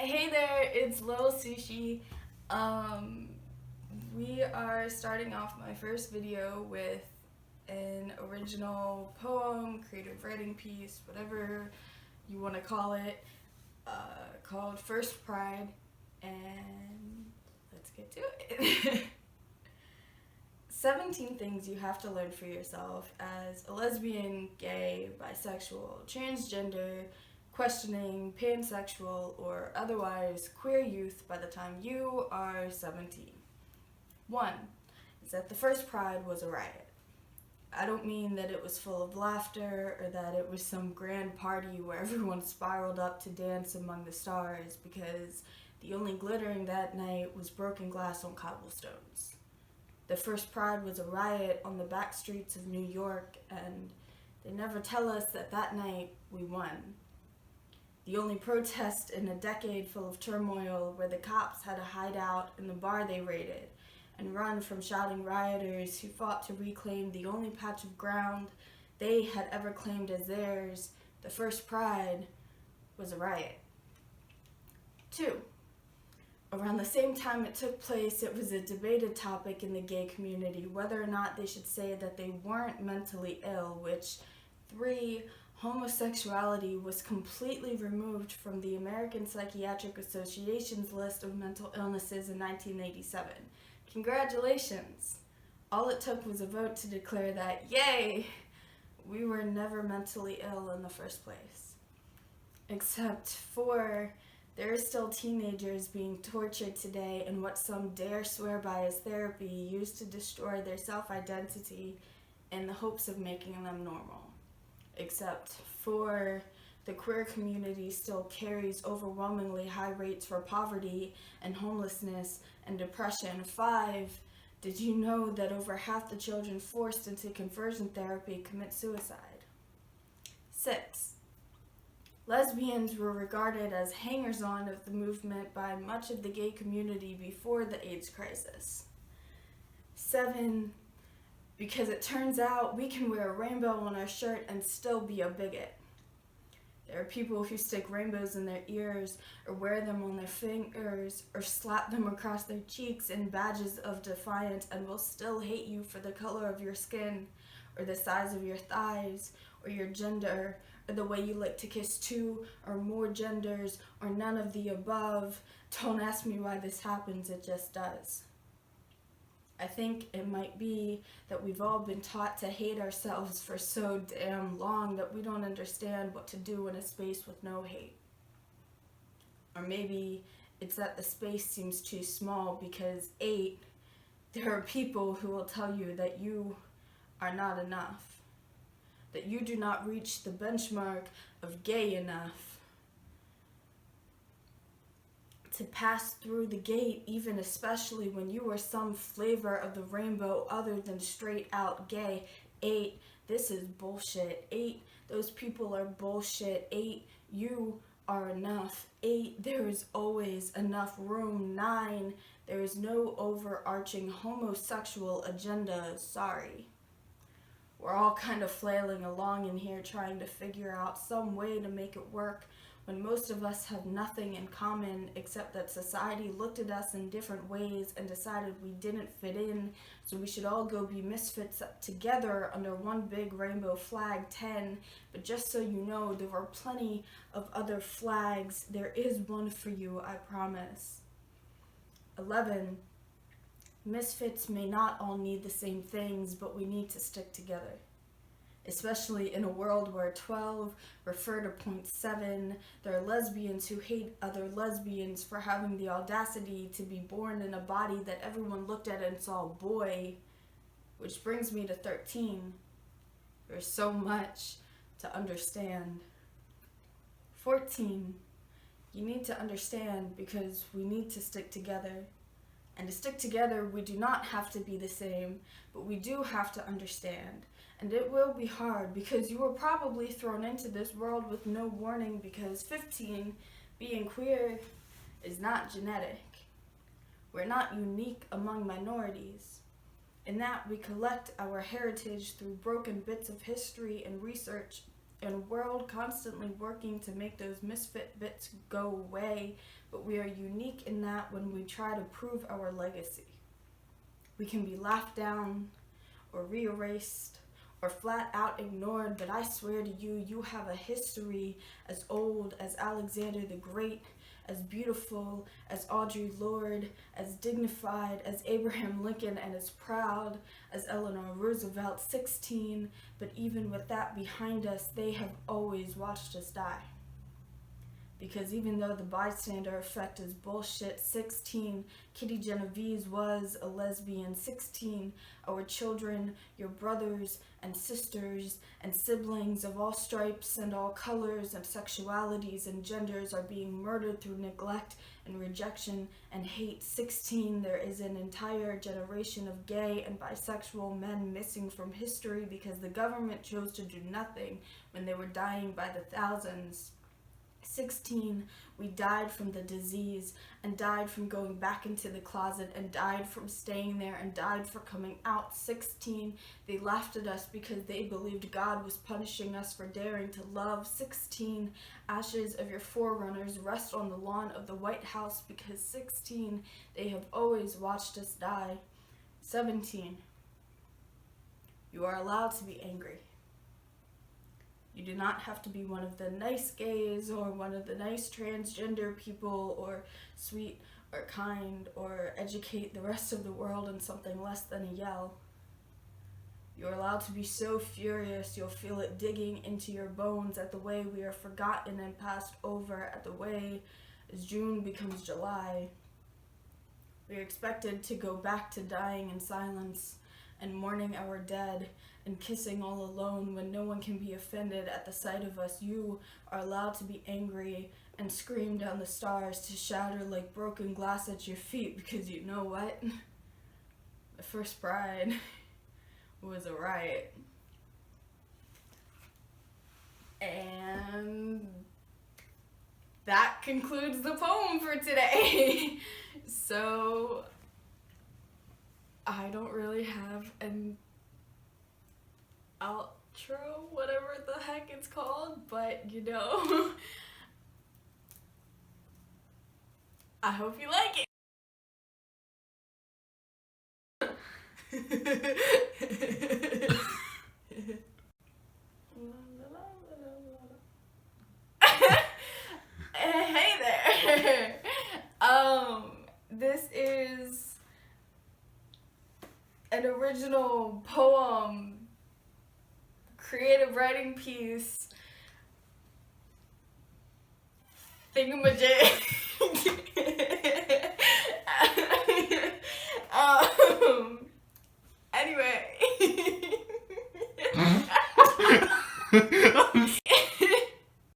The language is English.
Hey there, it's lil.sushi. Um, we are starting off my first video with an original poem, creative writing piece, whatever you want to call it, called First Pride, and let's get to it. 17 things you have to learn for yourself as a lesbian, gay, bisexual, transgender, questioning, pansexual, or otherwise queer youth by the time you are 17. 1. Is that the first Pride was a riot. I don't mean that it was full of laughter or that it was some grand party where everyone spiraled up to dance among the stars, because the only glittering that night was broken glass on cobblestones. The first Pride was a riot on the back streets of New York, and they never tell us that that night we won. The only protest in a decade full of turmoil, where the cops had to hide out in the bar they raided and run from shouting rioters who fought to reclaim the only patch of ground they had ever claimed as theirs. The first Pride was a riot. 2. Around the same time it took place, it was a debated topic in the gay community whether or not they should say that they weren't mentally ill, which 3. Homosexuality was completely removed from the American Psychiatric Association's list of mental illnesses in 1987. Congratulations! All it took was a vote to declare that, yay, we were never mentally ill in the first place. Except for there are still teenagers being tortured today in what some dare swear by as therapy, used to destroy their self-identity in the hopes of making them normal. Except for the queer community still carries overwhelmingly high rates for poverty and homelessness and depression. 5. Did you know that over half the children forced into conversion therapy commit suicide? 6. Lesbians were regarded as hangers-on of the movement by much of the gay community before the AIDS crisis. 7. Because it turns out we can wear a rainbow on our shirt and still be a bigot. There are people who stick rainbows in their ears or wear them on their fingers or slap them across their cheeks in badges of defiance and will still hate you for the color of your skin or the size of your thighs or your gender or the way you like to kiss 2 or more genders or none of the above. Don't ask me why this happens, it just does. I think it might be that we've all been taught to hate ourselves for so damn long that we don't understand what to do in a space with no hate. Or maybe it's that the space seems too small because 8, there are people who will tell you that you are not enough, that you do not reach the benchmark of gay enough to pass through the gate, even especially when you are some flavor of the rainbow other than straight out gay. 8, this is bullshit. 8, those people are bullshit. 8, you are enough. 8, there is always enough room. 9, there is no overarching homosexual agenda. Sorry. We're all kind of flailing along in here trying to figure out some way to make it work, when most of us have nothing in common except that society looked at us in different ways and decided we didn't fit in, so we should all go be misfits together under one big rainbow flag. 10, but just so you know, there are plenty of other flags. There is one for you, I promise. 11, misfits may not all need the same things, but we need to stick together. Especially in a world where 12 refer to point 7, there are lesbians who hate other lesbians for having the audacity to be born in a body that everyone looked at and saw boy. Which brings me to 13. There's so much to understand. 14. You need to understand because we need to stick together. And to stick together, we do not have to be the same, but we do have to understand. And it will be hard because you were probably thrown into this world with no warning, because 15, being queer is not genetic. We're not unique among minorities. In that we collect our heritage through broken bits of history and research in a world constantly working to make those misfit bits go away, but we are unique in that when we try to prove our legacy, we can be laughed down or re-erased or flat out ignored, but I swear to you, you have a history as old as Alexander the Great, as beautiful as Audre Lorde, as dignified as Abraham Lincoln, and as proud as Eleanor Roosevelt. 16, but even with that behind us, they have always watched us die. Because even though the bystander effect is bullshit, 16, Kitty Genovese was a lesbian. 16, our children, your brothers and sisters and siblings of all stripes and all colors and sexualities and genders are being murdered through neglect and rejection and hate. 16, there is an entire generation of gay and bisexual men missing from history because the government chose to do nothing when they were dying by the thousands. 16, we died from the disease and died from going back into the closet and died from staying there and died for coming out. 16, they laughed at us because they believed God was punishing us for daring to love. 16, ashes of your forerunners rest on the lawn of the White House because 16, they have always watched us die. 17, you are allowed to be angry. You do not have to be one of the nice gays or one of the nice transgender people or sweet or kind or educate the rest of the world in something less than a yell. You're allowed to be so furious you'll feel it digging into your bones at the way we are forgotten and passed over, at the way as June becomes July. We are expected to go back to dying in silence and mourning our dead and kissing all alone when no one can be offended at the sight of us. You are allowed to be angry and scream down the stars to shatter like broken glass at your feet, because you know what? The first Pride was a riot. And that concludes the poem for today. So I don't really have an outro, whatever the heck it's called, but you know, I hope you like it. Hey there. This is an original poem, creative writing piece, thingamajig. Anyway.